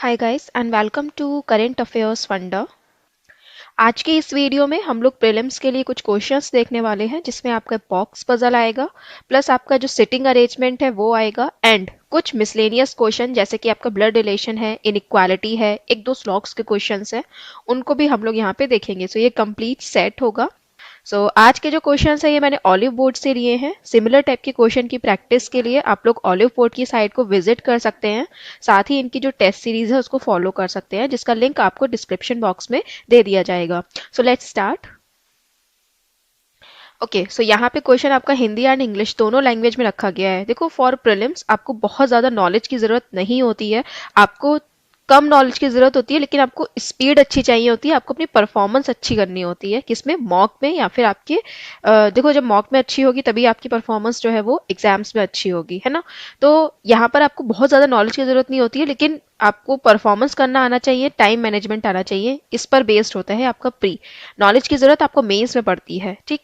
Hi guys and welcome to current affairs funda. आज की इस वीडियो में हम लोग प्रीलिम्स के लिए कुछ क्वेश्चंस देखने वाले हैं जिसमें आपका बॉक्स पजल आएगा, प्लस आपका जो सिटिंग अरेंजमेंट है वो आएगा एंड कुछ मिसलेनियस क्वेश्चन जैसे कि आपका ब्लड रिलेशन है, इनइक्वालिटी है, एक दो स्लॉग्स के क्वेश्चंस हैं, उनको भी हम लोग यहाँ पे देखेंगे। सो ये कंप्लीट सेट होगा। आज के जो क्वेश्चंस है ये मैंने ऑलिव बोर्ड से लिए हैं। सिमिलर टाइप के क्वेश्चन की प्रैक्टिस के लिए आप लोग ऑलिव बोर्ड की साइट को विजिट कर सकते हैं, साथ ही इनकी जो टेस्ट सीरीज है उसको फॉलो कर सकते हैं, जिसका लिंक आपको डिस्क्रिप्शन बॉक्स में दे दिया जाएगा। So let's start. ओके, सो यहाँ पे क्वेश्चन आपका हिंदी एंड इंग्लिश दोनों लैंग्वेज में रखा गया है। देखो, फॉर प्रीलिम्स आपको बहुत ज़्यादा नॉलेज की ज़रूरत नहीं होती है, आपको कम नॉलेज की ज़रूरत होती है, लेकिन आपको स्पीड अच्छी चाहिए होती है, आपको अपनी परफॉर्मेंस अच्छी करनी होती है। किसमें? मॉक में, या फिर आपके देखो, जब मॉक में अच्छी होगी तभी आपकी परफॉर्मेंस जो है वो एग्जाम्स में अच्छी होगी, है ना। तो यहाँ पर आपको बहुत ज़्यादा नॉलेज की ज़रूरत नहीं होती है, लेकिन आपको परफॉर्मेंस करना आना चाहिए, टाइम मैनेजमेंट आना चाहिए। इस पर बेस्ड होता है आपका प्री नॉलेज की ज़रूरत आपको मेंस में पड़ती है, ठीक।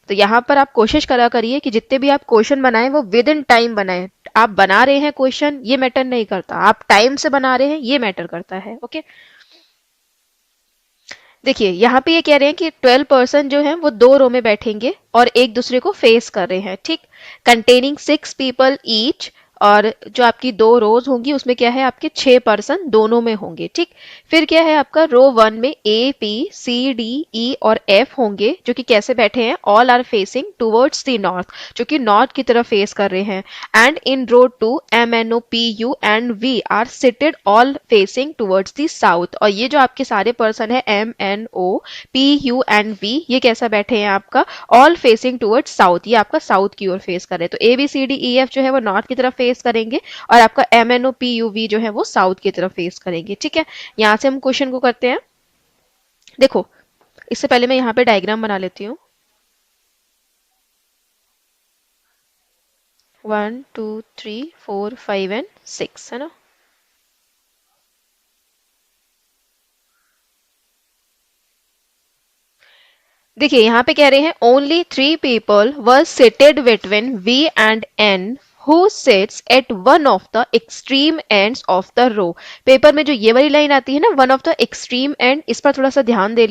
तो यहाँ पर आप कोशिश करा करिए कि जितने भी आप क्वेश्चन बनाएं वो विद इन टाइम बनाएं। आप बना रहे हैं क्वेश्चन, ये मैटर नहीं करता, आप टाइम से बना रहे हैं ये मैटर करता है। ओके, देखिए यहाँ पे ये कह रहे हैं कि 12 पर्सन जो है वो दो रो में बैठेंगे और एक दूसरे को फेस कर रहे हैं, ठीक। कंटेनिंग 6 पीपल ईच, और जो आपकी दो रोज होंगी उसमें क्या है, आपके 6 पर्सन दोनों में होंगे, ठीक। फिर क्या है, आपका रो 1 में ए बी सी डी ई और एफ होंगे, जो कि कैसे बैठे हैं, all are facing towards the north, जो कि नॉर्थ की तरफ फेस कर रहे हैं। And in row 2 M N O P U and V are seated all facing towards the south. और ये जो आपके सारे पर्सन है M N O P U and V, ये कैसा बैठे हैं, आपका ऑल फेसिंग टूवर्ड्स साउथ, ये आपका साउथ की ओर फेस कर रहे हैं। तो A B C D E F जो है वो नॉर्थ की तरफ फेस करेंगे और आपका M N O P U V जो है वो साउथ की तरफ फेस करेंगे, ठीक है। यहां से हम क्वेश्चन को करते हैं। देखो, इससे पहले मैं यहाँ पे डायग्राम बना लेती हूँ। 1 2 3 4 5 एंड 6, है ना। देखिए यहाँ पे कह रहे हैं only 3 people were seated between V and N who sits at one of the extreme ends of the row. Paper में जो ये वाली लाइन आती है ना, one of the extreme end, इस पर थोड़ा सा ध्यान दे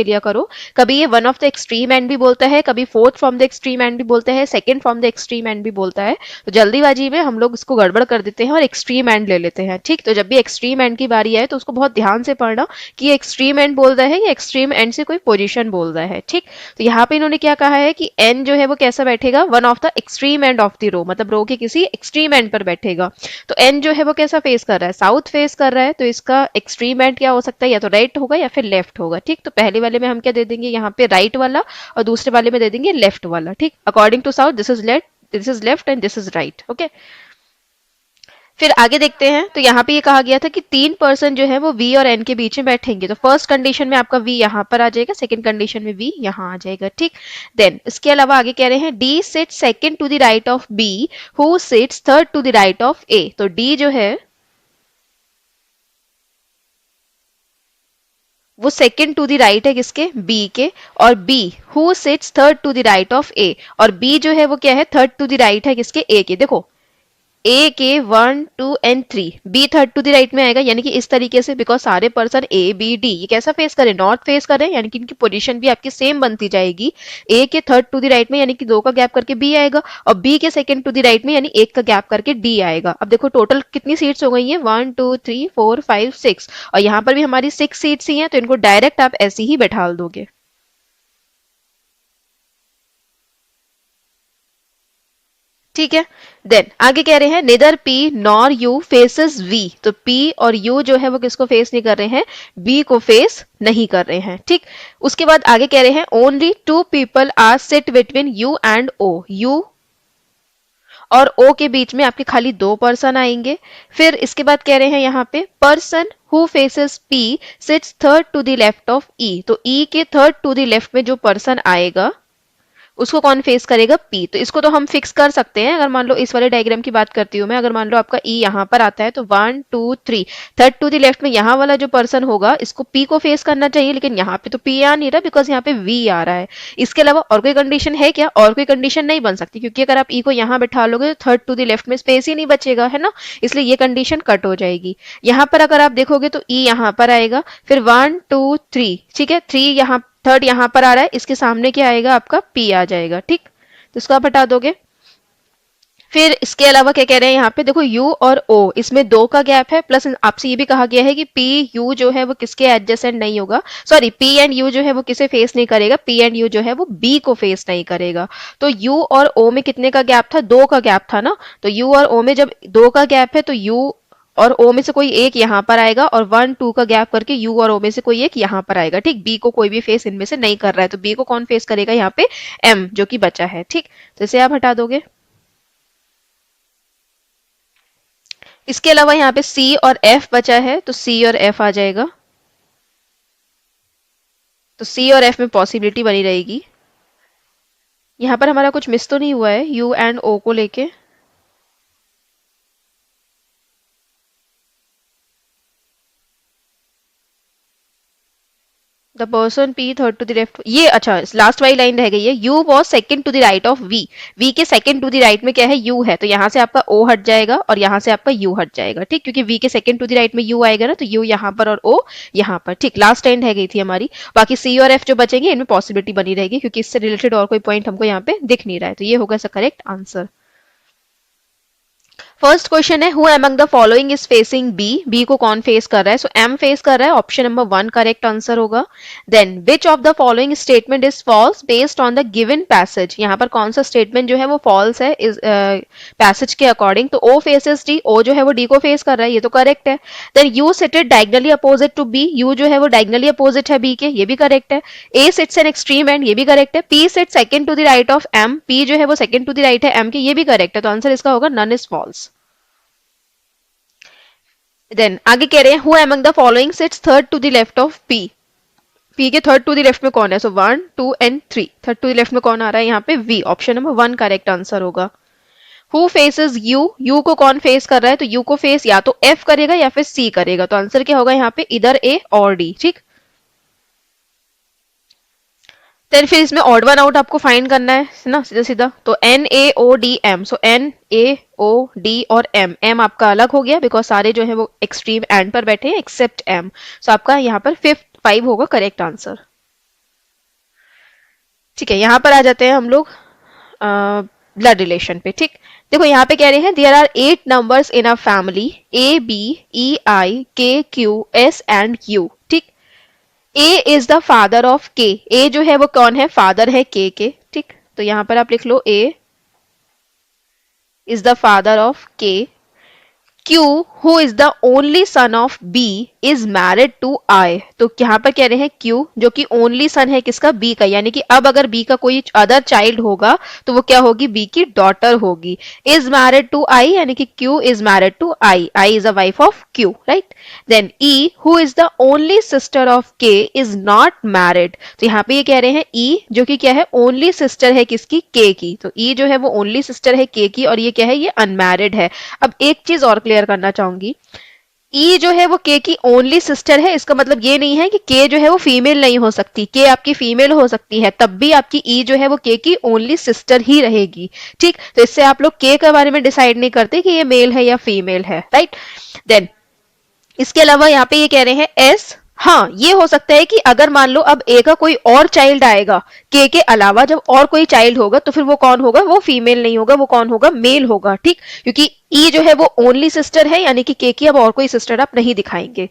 लिया करो। कभी ये one of the extreme and भी बोलता है, कभी fourth from the extreme and भी बोलता है, second from the extreme and भी बोलता है। तो जल्दीबाजी में हम लोग इसको गड़बड़ कर देते हैं और एक्सट्रीम एंड ले लेते हैं, ठीक। तो जब भी एक्सट्रीम एंड की बारी आए तो उसको बहुत ध्यान से पढ़ना कि ये एक्सट्रीम एंड बोल रहा है या एक्सट्रीम एंड से कोई पोजीशन बोल रहा है, ठीक। तो यहाँ पे इन्होंने क्या कहा है कि एन जो है वो कैसा बैठेगा, one of the extreme end of the row, मतलब रो के किसी एक्सट्रीम एंड पर बैठेगा। तो एन जो है वो कैसा फेस कर रहा है, साउथ फेस कर रहा है। तो इसका एक्सट्रीम एंड क्या हो सकता है, या तो राइट होगा या फिर लेफ्ट होगा, ठीक। तो पहले वाले में हम क्या दे देंगे, यहाँ पे राइट वाला, और दूसरे वाले में दे देंगे लेफ्ट वाला, ठीक। According to south this is left and this is right. Okay, फिर आगे देखते हैं। तो यहाँ पे ये कहा गया था कि 3 पर्सन जो है वो वी और एन के बीच में बैठेंगे। तो फर्स्ट कंडीशन में आपका वी यहाँ पर आ जाएगा, सेकंड कंडीशन में वी यहाँ आ जाएगा, ठीक। देन इसके अलावा आगे कह रहे हैं D sits second to the right of B who sits third to the right of A. तो डी जो है वो सेकंड टू द राइट है किसके, बी के, और B who sits third to the right of A, और B जो है वो क्या है, थर्ड टू द राइट है किसके, ए के। देखो, ए के 1 2 and 3, B third to the right में आएगा, यानी कि इस तरीके से, बिकॉज सारे पर्सन ए बी डी ये कैसा फेस करें, नॉर्थ फेस करें, यानी कि इनकी पोजीशन भी आपकी सेम बनती जाएगी। ए के थर्ड टू द राइट में यानी कि 2 का गैप करके बी आएगा, और बी के सेकंड टू द राइट में यानी 1 का गैप करके डी आएगा। अब देखो टोटल कितनी सीट्स हो गई है, 1 2 3 4 5 6, और यहाँ पर भी हमारी 6 सीट्स ही हैं, तो इनको डायरेक्ट आप ऐसे ही बैठा दोगे, ठीक है। देन आगे कह रहे हैं neither P nor U faces V. तो पी और यू जो है वो किसको फेस नहीं कर रहे हैं, बी को फेस नहीं कर रहे हैं, ठीक। उसके बाद आगे कह रहे हैं only 2 people are sit between U and O. U और ओ के बीच में आपके खाली 2 पर्सन आएंगे। फिर इसके बाद कह रहे हैं यहाँ पे person who faces P sits third to the left of E. तो ई के थर्ड टू द लेफ्ट में जो पर्सन आएगा उसको कौन फेस करेगा, पी। तो इसको तो हम फिक्स कर सकते हैं। अगर मान लो इस वाले डायग्राम की बात करती हूँ मैं, अगर मान लो आपका ई यहाँ पर आता है तो 1 2 3 थर्ड टू द लेफ्ट में यहाँ वाला जो पर्सन होगा इसको पी को फेस करना चाहिए, लेकिन यहाँ पे तो पी आ नहीं रहा बिकॉज यहाँ पे वी आ रहा है। इसके अलावा और कोई कंडीशन है क्या? और कोई कंडीशन नहीं बन सकती, क्योंकि अगर आप ई को यहाँ बैठा लोगे तो थर्ड टू द लेफ्ट में स्पेस ही नहीं बचेगा, है ना, इसलिए ये कंडीशन कट हो जाएगी। यहाँ पर अगर आप देखोगे तो ई यहाँ पर आएगा, फिर 1 2 3, ठीक है, थ्री यहाँ, थर्ड यहाँ पर आ रहा है, इसके सामने क्या आएगा आपका, पी आ जाएगा, ठीक। तो इसको आप हटा दोगे। फिर इसके अलावा क्या कह रहे हैं यहाँ पे, देखो यू और ओ इसमें 2 का गैप है, प्लस आपसे ये भी कहा गया है कि पी यू जो है वो किसके एडजेसेंट नहीं होगा, सॉरी पी एंड यू जो है वो किसे फेस नहीं करेगा, पी एंड यू जो है वो बी को फेस नहीं करेगा। तो यू और ओ में कितने का गैप था, 2 का गैप था ना। तो यू और ओ में जब 2 का गैप है तो यू और ओ में से कोई एक यहाँ पर आएगा, और 1 2 का गैप करके यू और ओ में से कोई एक यहाँ पर आएगा, ठीक। बी को कोई भी फेस इनमें से नहीं कर रहा है, तो बी को कौन फेस करेगा यहाँ पे, एम जो कि बचा है, ठीक। तो इसे आप हटा दोगे। इसके अलावा यहाँ पे सी और एफ बचा है, तो सी और एफ आ जाएगा। तो सी और एफ में पॉसिबिलिटी बनी रहेगी। यहाँ पर हमारा कुछ मिस तो नहीं हुआ है यू एंड ओ को लेके? The person P third to the left, ये अच्छा लास्ट वाली लाइन रह गई है, U was second to the right of V. V के सेकंड टू द राइट में क्या है, यू है, तो यहाँ से आपका ओ हट जाएगा और यहाँ से आपका यू हट जाएगा, ठीक, क्योंकि वी के सेकंड टू द राइट में यू आएगा ना, तो यू यहाँ पर और ओ यहाँ पर, ठीक। लास्ट लाइन रह गई थी हमारी। बाकी सी और एफ जो बचेंगे इनमें पॉसिबिलिटी बनी रहेगी, क्योंकि इससे रिलेटेड और कोई पॉइंट हमको यहाँ पे दिख नहीं रहा है, तो ये होगा इसका करेक्ट आंसर। फर्स्ट क्वेश्चन है, who among the following is facing B. B को कौन फेस कर रहा है, सो एम फेस कर रहा है, ऑप्शन नंबर 1 करेक्ट आंसर होगा। Then which of the following statement is false based on the given passage. यहाँ पर कौन सा स्टेटमेंट जो है वो फॉल्स है इस पैसेज के अकॉर्डिंग, तो ओ फेसेस डी, ओ जो है वो डी को फेस कर रहा है, ये तो करेक्ट है। Then U seated diagonally opposite to B, U जो है वो डायगनली अपोजिट है बी के, ये भी करेक्ट है। A sits an extreme end, ये भी करेक्ट है। P sit second to the right of M, P जो है वो सेकंड टू द राइट है एम के, ये भी करेक्ट है। तो आंसर इसका होगा नन इज फॉल्स। देन आगे कह रहे हैं, who among the following sits third to the left of P. P के थर्ड टू द लेफ्ट में कौन है, so 1 2 and 3, third to the left में कौन आ रहा है यहाँ पे, V, option number 1 correct answer होगा। हु फेसेस यू, यू को कौन फेस कर रहा है, तो यू को फेस या तो एफ करेगा या फिर सी करेगा, तो आंसर क्या होगा यहाँ पे, इधर ए और डी, ठीक। देन फिर इसमें ऑड वन आउट आपको फाइंड करना है ना, सीधा सीधा, तो N A O D M, so N A O D और एम, एम आपका अलग हो गया बिकॉज सारे जो है वो एक्सट्रीम एंड पर बैठे हैं एक्सेप्ट एम, सो आपका यहाँ पर 5 होगा करेक्ट आंसर। ठीक है, यहाँ पर आ जाते हैं हम लोग ब्लड रिलेशन पे, ठीक। देखो यहाँ पे कह रहे हैं, there are 8 numbers in a family, A B E I K Q S and U, ठीक। A is the father of K, A जो है वो कौन है, फादर है के, ठीक। तो यहां पर आप लिख लो ए इज द फादर ऑफ के। Q, who is the only son of B, is married to I। तो यहाँ पर कह रहे हैं Q जो कि ओनली सन है किसका, B का, यानी कि अब अगर B का कोई अदर चाइल्ड होगा तो वो क्या होगी, B की डॉटर होगी। is married to I यानी कि Q is married to I, I is a wife of Q, right? Then E, who is the only sister of K, is not married। तो यहाँ पे ये कह रहे हैं E जो कि क्या है, ओनली सिस्टर है किसकी, K की। तो E जो है वो ओनली सिस्टर है K की, और ये क्या है, ये अनमैरिड है। अब एक चीज और क्लियर करना चाहूंगी, ई जो है वो के की ओनली सिस्टर है, इसका मतलब ये नहीं है कि के जो है वो फीमेल नहीं हो सकती, के आपकी फीमेल हो सकती है, तब भी आपकी ई जो है वो के की ओनली सिस्टर ही रहेगी, ठीक। तो इससे आप लोग के बारे में डिसाइड नहीं करते कि ये मेल है या फीमेल है, राइट। देन इसके अलावा यहाँ पे ये कह रहे हैं एस, हाँ ये हो सकता है कि अगर मान लो अब ए का कोई और चाइल्ड आएगा, के अलावा जब और कोई चाइल्ड होगा तो फिर वो कौन होगा, वो फीमेल नहीं होगा, वो कौन होगा, मेल होगा, ठीक। क्योंकि ई जो है वो ओनली सिस्टर है, यानी कि के की अब और कोई सिस्टर आप नहीं दिखाएंगे।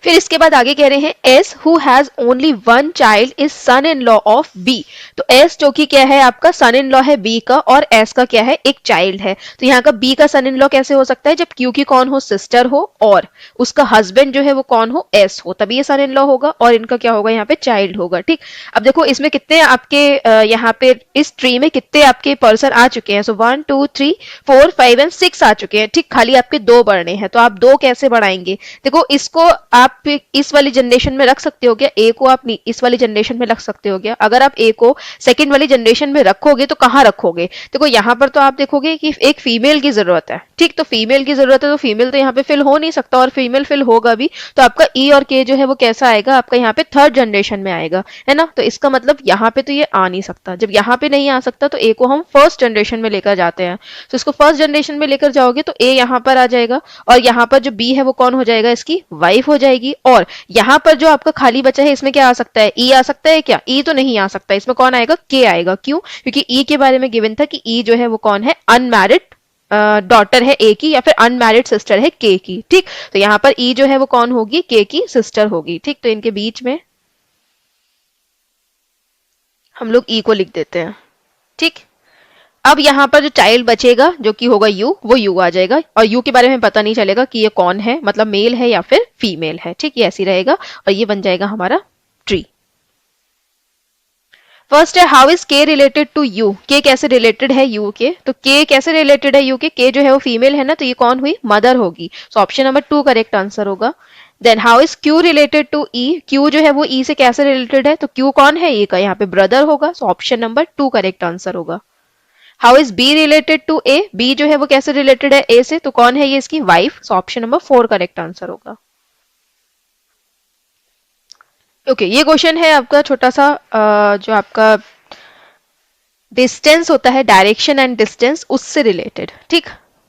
फिर इसके बाद आगे कह रहे हैं S who has only 1 child is son in law of B. तो एस जो कि क्या है आपका सन इन लॉ है बी का, और एस का क्या है, एक चाइल्ड है। तो यहाँ का बी का सन इन लॉ कैसे हो सकता है, जब क्यू की कौन हो, सिस्टर हो, और उसका हस्बैंड जो है वो कौन हो, एस हो, तभी ये सन इन लॉ होगा, और इनका क्या होगा, यहाँ पे चाइल्ड होगा, ठीक। अब देखो इसमें कितने आपके यहाँ पे इस ट्री में कितने आपके पर्सन आ चुके हैं, सो 1 2 3 4 5 एंड 6 आ चुके हैं, ठीक। खाली आपके 2 बढ़ने हैं, तो आप 2 कैसे बढ़ाएंगे, देखो इसको आप आप इस वाली जनरेशन में रख सकते हो क्या? ए को आप इस वाली जनरेशन में रख सकते हो क्या? अगर आप ए को सेकंड वाली जनरेशन में रखोगे तो कहाँ रखोगे? देखो यहाँ पर तो आप देखोगे कि एक फीमेल की जरूरत है, ठीक, तो फीमेल की जरूरत है तो फीमेल तो यहाँ पे फिल हो नहीं सकता, और फीमेल फिल होगा भी तो आपका ई और के जो है वो कैसा आएगा? आपका यहाँ पे थर्ड जनरेशन में आएगा, है ना? तो इसका मतलब यहाँ पे तो ये आ नहीं सकता। जब यहाँ पे नहीं आ सकता तो ए को हम फर्स्ट जनरेशन में लेकर जाते हैं, तो इसको फर्स्ट जनरेशन में लेकर जाओगे तो ए यहाँ पर आ जाएगा, और यहाँ पर जो बी है वो कौन हो जाएगा? इसकी वाइफ हो जाएगी। और यहाँ पर जो आपका खाली बचा है इसमें क्या आ सकता है? ई आ सकता है क्या? ई तो नहीं आ सकता, इसमें कौन आएगा? के आएगा। क्यों? क्योंकि ई के बारे में गिवन था कि ई जो है वो कौन है? अनमैरिड डॉटर है ए की, या फिर अनमैरिड सिस्टर है के की, ठीक। तो यहाँ पर ई जो है वो कौन होगी? के की सिस्टर होगी, ठीक। तो इनके बीच में हम लोग ई को लिख देते हैं, ठीक। अब यहाँ पर जो चाइल्ड बचेगा जो कि होगा यू, वो यू आ जाएगा, और यू के बारे में पता नहीं चलेगा कि ये कौन है, मतलब मेल है या फिर फीमेल है, ठीक। ये ऐसी रहेगा और ये बन जाएगा हमारा ट्री। फर्स्ट है हाउ इज के रिलेटेड टू यू, के कैसे रिलेटेड है यू के? तो के कैसे रिलेटेड है यू के जो है वो फीमेल है ना, तो ये कौन हुई? मदर होगी। So option number 2 correct answer होगा। Then how is Q related to E, Q जो है वो ई से कैसे रिलेटेड है? तो क्यू कौन है? ई का यहाँ पे ब्रदर होगा। So option number 2 correct answer होगा। How is B related to A, B जो है वो कैसे रिलेटेड है ए से? तो कौन है ये? इसकी वाइफ। सो ऑप्शन नंबर 4 करेक्ट आंसर होगा। ओके ये क्वेश्चन है आपका छोटा सा जो आपका डिस्टेंस होता है, डायरेक्शन एंड डिस्टेंस, उससे रिलेटेड, ठीक।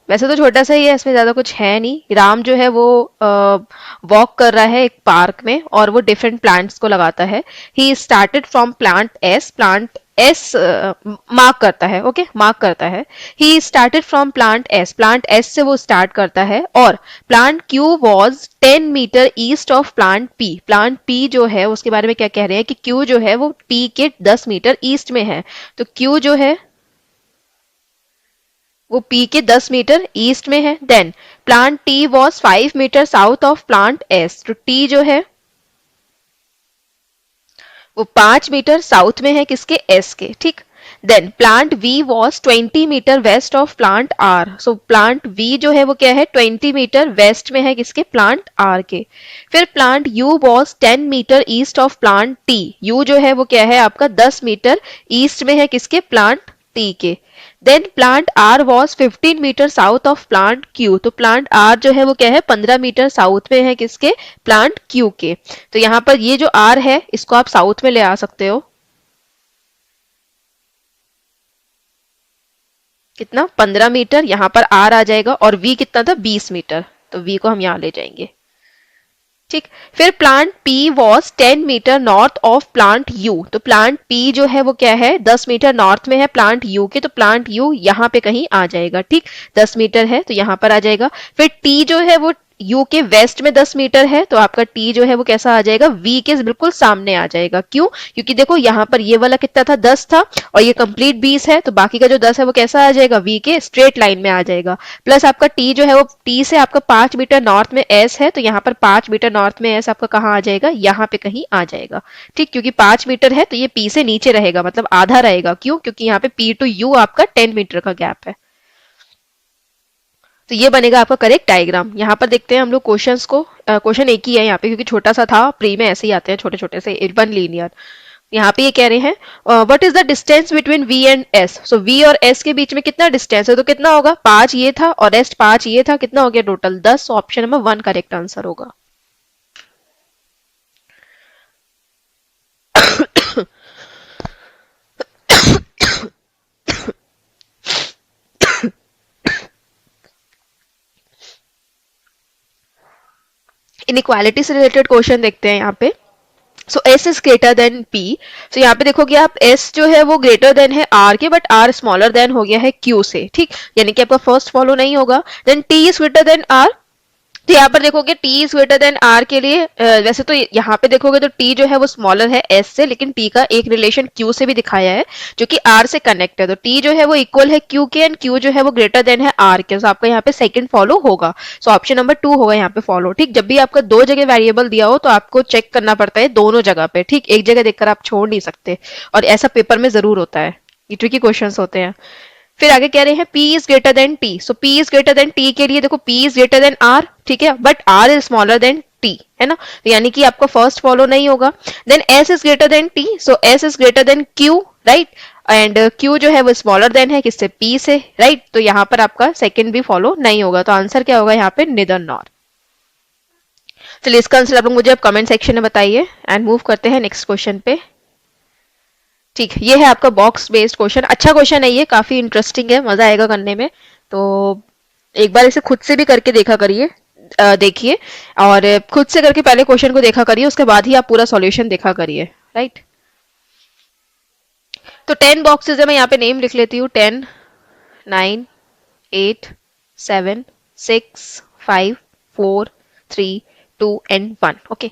वैसे तो छोटा सा ही है, इसमें ज्यादा कुछ है नहीं। राम जो है वो वॉक कर रहा है एक पार्क में और वो डिफरेंट प्लांट्स को लगाता है। He started from plant S mark करता है, ओके मार्क करता है। He started from plant S से वो स्टार्ट करता है, और plant Q was 10 meter east of plant P जो है उसके बारे में क्या कह रहे हैं कि क्यू जो है वो टी के 10 मीटर ईस्ट में है। तो क्यू जो है वो पी के 10 मीटर ईस्ट में है। Then plant T was 5 meter south of plant S, तो टी जो है वो 5 मीटर साउथ में है किसके? एस के, ठीक। Then plant V was 20 meter west of plant R, so plant V जो है वो क्या है? 20 मीटर वेस्ट में है किसके? प्लांट आर के। फिर plant U was 10 meter east of plant T, U जो है वो क्या है आपका? 10 मीटर ईस्ट में है किसके? प्लांट टी के। Then plant R was 15 meter south of plant Q, तो प्लांट आर जो है वो क्या है? 15 मीटर साउथ में है किसके? प्लांट क्यू के। तो यहाँ पर ये जो आर है इसको आप साउथ में ले आ सकते हो, कितना? 15 मीटर, यहाँ पर आर आ जाएगा, और वी कितना था? 20 मीटर, तो वी को हम यहाँ ले जाएंगे, ठीक। फिर plant P was 10 meter north of plant U, तो प्लांट पी जो है वो क्या है? 10 मीटर नॉर्थ में है प्लांट यू के, तो प्लांट यू यहाँ पे कहीं आ जाएगा, ठीक। 10 मीटर है तो यहाँ पर आ जाएगा। फिर टी जो है वो यू के वेस्ट में 10 मीटर है, तो आपका टी जो है वो कैसा आ जाएगा? वी के बिल्कुल सामने आ जाएगा। क्यों? क्योंकि देखो यहाँ पर ये वाला कितना था? 10 था, और ये कंप्लीट 20 है, तो बाकी का जो 10 है वो कैसा आ जाएगा? वी के स्ट्रेट लाइन में आ जाएगा। प्लस आपका टी जो है वो टी से आपका 5 मीटर नॉर्थ में एस है, तो यहाँ पर 5 मीटर नॉर्थ में एस आपका कहाँ आ जाएगा? यहाँ पे कहीं आ जाएगा, ठीक। क्योंकि 5 मीटर है तो ये पी से नीचे रहेगा, मतलब आधा रहेगा। क्यों? क्योंकि यहाँ पे पी टू यू आपका 10 मीटर का गैप है। तो ये बनेगा आपका करेक्ट डायग्राम। यहाँ पर देखते हैं हम लोग क्वेश्चंस को, क्वेश्चन एक ही है यहाँ पे क्योंकि छोटा सा था, प्री में ऐसे ही आते हैं छोटे छोटे से, वन लीनियर। यहाँ पे ये कह रहे हैं what is the distance between V and S, so V और एस के बीच में कितना डिस्टेंस है? तो कितना होगा? 5 ये था और एस 5 ये था, कितना हो गया total? 10। Option number 1 correct answer होगा। इनइक्वालिटी से रिलेटेड क्वेश्चन देखते हैं यहाँ पे। So S is greater than P, so यहाँ पे देखोगे आप एस जो है वो ग्रेटर देन है आर के, बट आर स्मॉलर देन हो गया है क्यू से, ठीक। यानी कि आपका फर्स्ट फॉलो नहीं होगा। Then T is greater than R, तो यहाँ पर देखोगे T is greater than R के लिए वैसे तो यहाँ पे देखोगे तो टी जो है वो स्मॉलर है एस से, लेकिन टी का एक रिलेशन क्यू से भी दिखाया है जो कि आर से कनेक्ट है, तो टी जो है वो इक्वल है क्यू के, एंड क्यू जो है वो ग्रेटर देन है आर के। तो आपका यहाँ पे सेकंड फॉलो होगा। सो ऑप्शन नंबर 2 होगा यहाँ पे फॉलो, ठीक। जब भी आपका दो जगह वेरिएबल दिया हो तो आपको चेक करना पड़ता है दोनों जगह पे, ठीक। एक जगह देखकर आप छोड़ नहीं सकते, और ऐसा पेपर में जरूर होता है, ये ट्रिकी क्वेश्चंस होते हैं। फिर आगे कह रहे हैं P is greater then T, so P is greater then T के लिए देखो P is greater then R, ठीक है, but R is smaller than T, है ना, तो यानी कि आपका फर्स्ट फॉलो नहीं होगा। Then S is greater than T, so S is greater than Q, right, and Q जो है वो स्मॉलर देन है किससे, पी से, राइट, तो यहाँ पर आपका सेकंड भी फॉलो नहीं होगा, तो आंसर क्या होगा यहाँ पे, निदर नॉर। चलिए इसका आंसर आप लोग मुझे अब कमेंट सेक्शन में बताइए एंड मूव करते हैं नेक्स्ट क्वेश्चन पे। ठीक, ये है आपका बॉक्स बेस्ड क्वेश्चन, अच्छा क्वेश्चन है ये, काफी इंटरेस्टिंग है, मजा आएगा करने में, तो एक बार इसे खुद से भी करके देखा करिए, देखिए, और खुद से करके पहले क्वेश्चन को देखा करिए, उसके बाद ही आप पूरा सॉल्यूशन देखा करिए, राइट। तो 10 बॉक्सेस है, मैं यहाँ पे नेम लिख लेती हूँ, 10, 9, 8, 7, 6, 5, 4, 3, 2 and 1, ओके।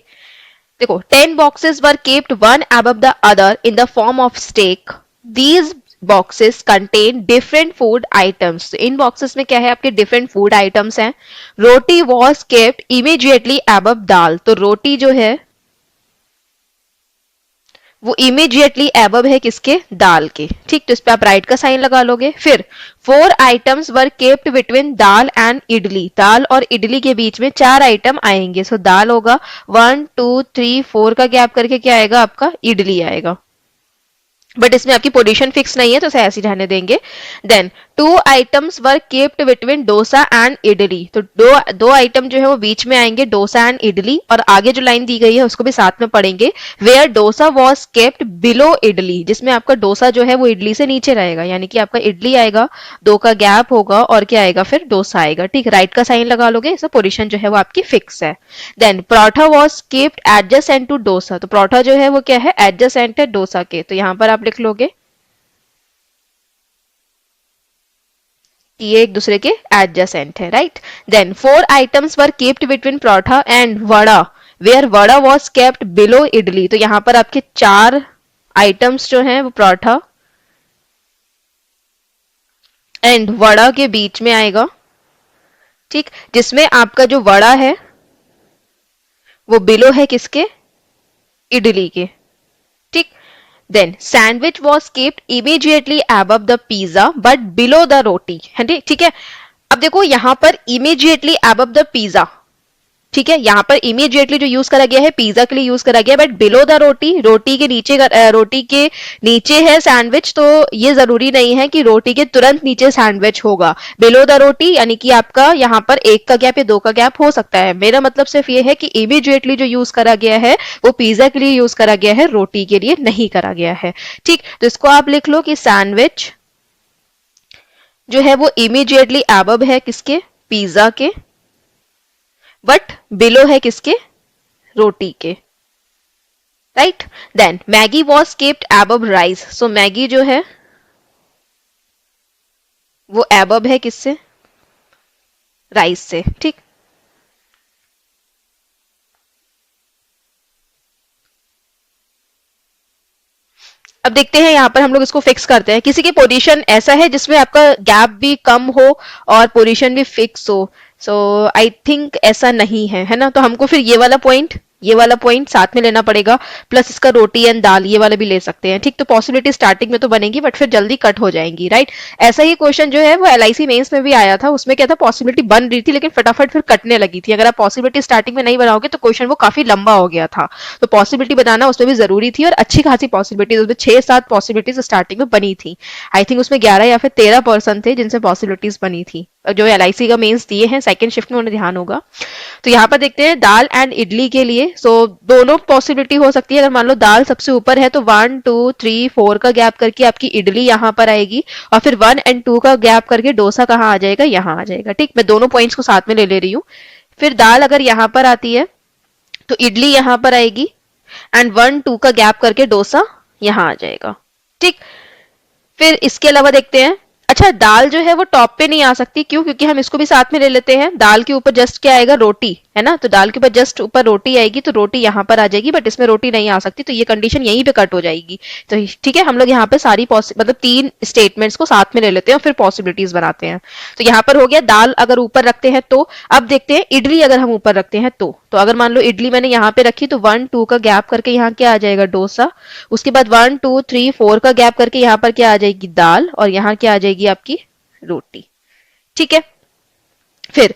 देखो 10 boxes were kept one above the other in the form of stack. These boxes contain different food items. तो इन boxes में क्या है, आपके different food items हैं। रोटी was kept immediately above दाल, तो रोटी जो है वो इमीडिएटली एबव है किसके, दाल के, ठीक, तो इस पे आप राइट का साइन लगा लोगे। फिर 4 items were kept between dal and idli, दाल और इडली के बीच में 4 आइटम आएंगे, सो दाल होगा, 1 2 3 4 का गैप करके क्या आएगा आपका, इडली आएगा, बट इसमें आपकी पोजीशन फिक्स नहीं है तो ऐसे ही रहने देंगे। Then 2 items were kept between dosa and idli, तो दो आइटम जो है वो बीच में आएंगे, डोसा एंड इडली, और आगे जो लाइन दी गई है उसको भी साथ में पढ़ेंगे, where dosa was kept below idli, जिसमें आपका डोसा जो है वो इडली से नीचे रहेगा, यानी कि आपका इडली आएगा, 2 का गैप होगा और क्या आएगा, फिर डोसा आएगा, ठीक, राइट का साइन लगा लोगे, इसका पोजीशन जो है वो आपकी फिक्स है। Then paratha was kept adjacent to dosa, तो पराठा जो है वो क्या है, एडजेसेंट है डोसा के, तो यहां पर आप लिख लोगे कि ये एक दूसरे के एडजेसेंट है, right. Then 4 items were keeped between paratha and vada, where vada was kept below idli, तो यहां पर आपके 4 आइटम्स जो हैं वो पराठा एंड वड़ा के बीच में आएगा, ठीक, जिसमें आपका जो वड़ा है वो बिलो है किसके, इडली के, ठीक। Then sandwich was keeped immediately above the pizza but below the roti, है ठीक है। अब देखो यहां पर इमीडिएटली अबव द पिज्जा, ठीक है, यहां पर इमीडिएटली जो यूज करा गया है पिज्जा के लिए यूज करा गया, बट बिलो द रोटी, रोटी के नीचे रोटी के नीचे है सैंडविच, तो ये जरूरी नहीं है कि रोटी के तुरंत नीचे सैंडविच होगा, बिलो द रोटी यानी कि आपका यहाँ पर 1 का गैप या 2 का गैप हो सकता है, मेरा मतलब सिर्फ ये है कि इमीडिएटली जो यूज करा गया है वो पिज्जा के लिए यूज करा गया है, रोटी के लिए नहीं करा गया है, ठीक, तो इसको आप लिख लो कि सैंडविच जो है वो इमीडिएटली एबव है किसके, पिज्जा के, बट बिलो है किसके, रोटी के, right. Then Maggi was kept above rice, so Maggi जो है वो एबव है किससे, राइस से, ठीक। अब देखते हैं यहाँ पर हम लोग इसको फिक्स करते हैं, किसी की पोजीशन ऐसा है जिसमें आपका गैप भी कम हो और पोजीशन भी फिक्स हो, सो आई थिंक ऐसा नहीं है ना, तो हमको फिर ये वाला पॉइंट साथ में लेना पड़ेगा, प्लस इसका रोटी एंड दाल ये वाला भी ले सकते हैं, ठीक, तो पॉसिबिलिटी स्टार्टिंग में तो बनेगी बट फिर जल्दी कट हो जाएंगी, राइट। ऐसा ही क्वेश्चन जो है वो LIC मेंस में भी आया था, उसमें क्या था, पॉसिबिलिटी बन रही थी लेकिन फटाफट फिर कटने लगी थी, अगर आप पॉसिबिलिटी स्टार्टिंग में नहीं बनाओगे तो क्वेश्चन वो काफी लंबा हो गया था, तो पॉसिबिलिटी बनाना उसमें भी जरूरी थी, और अच्छी खासी पॉसिबिलिटीज, उसमें 6-7 पॉसिबिलिटीज स्टार्टिंग में बनी थी, आई थिंक उसमें 11 या फिर 13% थे जिनसे पॉसिबिलिटीज बनी थी, जो LIC का मेंस दिए हैं सेकंड शिफ्ट में उन्हें ध्यान होगा। तो यहाँ पर देखते हैं दाल एंड इडली के लिए, सो दोनों पॉसिबिलिटी हो सकती है, अगर मान लो दाल सबसे ऊपर है तो 1 2 3 4 का गैप करके आपकी इडली यहाँ पर आएगी, और फिर 1 और 2 का गैप करके डोसा कहाँ आ जाएगा, यहाँ आ जाएगा, ठीक, मैं दोनों पॉइंट्स को साथ में ले रही हूँ। फिर दाल अगर यहाँ पर आती है तो इडली यहाँ पर आएगी एंड 1 2 का गैप करके डोसा यहाँ आ जाएगा, ठीक। फिर इसके अलावा देखते हैं, अच्छा दाल जो है वो टॉप पे नहीं आ सकती, क्यों, क्योंकि हम इसको भी साथ में ले लेते हैं, दाल के ऊपर जस्ट क्या आएगा, रोटी, है ना, तो दाल के ऊपर जस्ट ऊपर रोटी आएगी, तो रोटी यहाँ पर आ जाएगी, बट इसमें रोटी नहीं आ सकती, तो ये कंडीशन यहीं पे कट हो जाएगी, तो ठीक है, हम लोग यहाँ पे सारी मतलब 3 स्टेटमेंट्स को साथ में ले लेते हैं और फिर पॉसिबिलिटीज बनाते हैं। तो यहाँ पर हो गया दाल अगर ऊपर रखते हैं तो, अब देखते हैं इडली अगर हम ऊपर रखते हैं तो अगर मान लो इडली मैंने यहाँ पे रखी तो 1 2 का गैप करके यहाँ क्या आ जाएगा, डोसा, उसके बाद 1 2 3 4 का गैप करके यहाँ पर क्या आ जाएगी, दाल, और यहाँ क्या आ जाएगी आपकी रोटी, ठीक है। फिर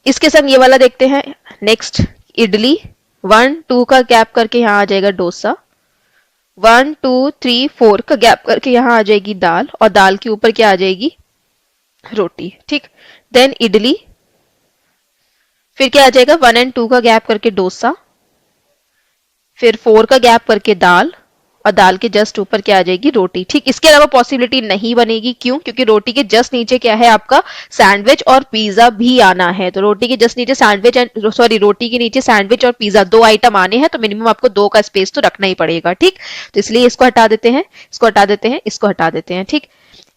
इसके संग ये वाला देखते हैं नेक्स्ट, इडली, 1 2 का गैप करके यहाँ आ जाएगा डोसा, 1 2 3 4 का गैप करके यहाँ आ जाएगी दाल, और दाल के ऊपर क्या आ जाएगी, रोटी। ठीक, देन इडली, फिर क्या आ जाएगा 1 और 2 का गैप करके डोसा, फिर 4 का गैप करके दाल, और दाल के जस्ट ऊपर क्या आ जाएगी, रोटी। ठीक, इसके अलावा पॉसिबिलिटी नहीं बनेगी। क्यों? क्योंकि रोटी के जस्ट नीचे क्या है आपका, सैंडविच और पिज्जा भी आना है। तो रोटी के जस्ट नीचे सैंडविच एंड सॉरी रोटी के नीचे सैंडविच और पिज्जा 2 आइटम आने हैं, तो मिनिमम आपको 2 का स्पेस तो रखना ही पड़ेगा। ठीक, तो इसलिए इसको हटा देते हैं, इसको हटा देते हैं, इसको हटा देते हैं। ठीक,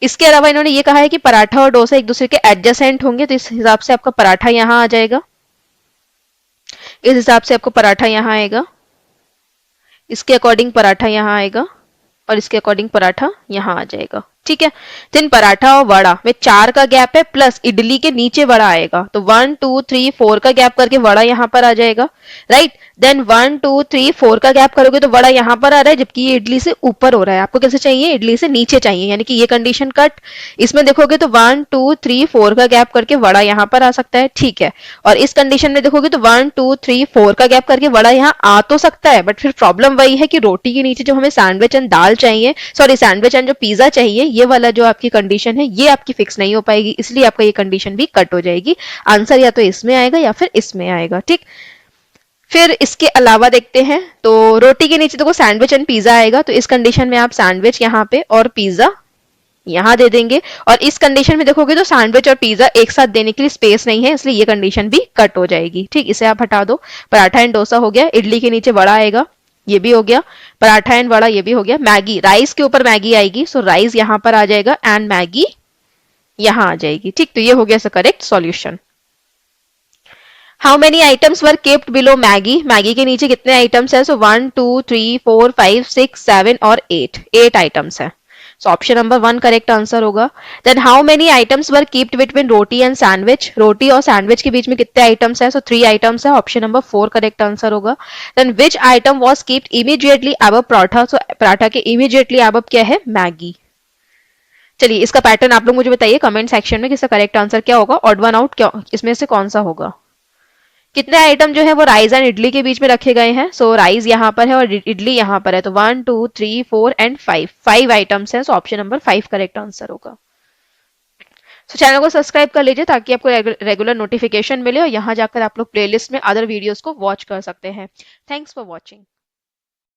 इसके अलावा इन्होंने ये कहा है कि पराठा और डोसा एक दूसरे के एडजेसेंट होंगे, तो इस हिसाब से आपका पराठा यहाँ आ जाएगा, इस हिसाब से आपको पराठा यहाँ आएगा, इसके अकॉर्डिंग पराठा यहाँ आएगा, और इसके अकॉर्डिंग पराठा यहाँ आ जाएगा। ठीक है, देन पराठा और वड़ा में 4 का गैप है, प्लस इडली के नीचे वड़ा आएगा, तो 1 2 3 4 का गैप करके वड़ा यहाँ पर आ जाएगा। राइट, देन 1 2 3 4 का गैप करोगे तो वड़ा यहाँ पर आ रहा है, जबकि ये इडली से ऊपर हो रहा है। आपको कैसे चाहिए, इडली से नीचे चाहिए, यानी कि ये कंडीशन कट। इसमें देखोगे तो 1 2 3 4 का गैप करके वड़ा यहाँ पर आ सकता है। ठीक है, और इस कंडीशन में देखोगे तो 1 2 3 4 का गैप करके वड़ा यहाँ आ तो सकता है, बट फिर प्रॉब्लम वही है कि रोटी के नीचे जो हमें सैंडविच एंड दाल चाहिए, सॉरी सैंडविच एंड जो पिज्जा चाहिए, ये वाला जो आपकी कंडीशन है ये आपकी फिक्स नहीं हो पाएगी, इसलिए आपका ये कंडीशन भी कट हो जाएगी। आंसर या तो इसमें आएगा या फिर इसमें आएगा। ठीक, फिर इसके अलावा देखते हैं, तो रोटी के नीचे देखो सैंडविच एंड पिज्जा आएगा, तो इस कंडीशन में आप सैंडविच यहाँ पे और पिज्जा यहाँ दे देंगे, और इस कंडीशन में देखोगे तो सैंडविच और पिज्जा एक साथ देने के लिए स्पेस नहीं है, इसलिए ये कंडीशन भी कट हो जाएगी। ठीक, इसे आप हटा दो। पराठा एंड डोसा हो गया, इडली के नीचे वड़ा आएगा, ये भी हो गया, पराठा एंड वड़ा ये भी हो गया। मैगी, राइस के ऊपर मैगी आएगी, सो राइस यहाँ पर आ जाएगा एंड मैगी यहाँ आ जाएगी। ठीक, तो ये हो गया correct solution. How many items were kept below Maggi, Maggi के नीचे कितने आइटम्स है, सो 1 2 3 4 5 6 7 और 8 आइटम्स है, so option number 1 correct answer होगा। Then how many items were keeped between roti and sandwich, रोटी और सैंडविच के बीच में कितने आइटम्स है, सो 3 आइटम्स है, ऑप्शन नंबर 4 करेक्ट आंसर होगा। Then which item was keeped immediately above paratha, so paratha के इमीडिएटली अबव क्या है, मैगी। चलिए इसका पैटर्न आप लोग मुझे बताइए कमेंट सेक्शन में कि इसका करेक्ट आंसर क्या होगा, ऑड वन आउट क्या इसमें से कौन सा होगा। कितने आइटम जो है वो राइस एंड इडली के बीच में रखे गए हैं, सो राइस यहाँ पर है और इडली यहाँ पर है, तो 1 2 3 4 एंड 5 आइटम्स हैं, so option number 5 correct answer होगा। सो चैनल को सब्सक्राइब कर लीजिए ताकि आपको रेगुलर नोटिफिकेशन मिले, और यहाँ जाकर आप लोग प्लेलिस्ट में अदर वीडियोस को वॉच कर सकते हैं। Thanks for watching.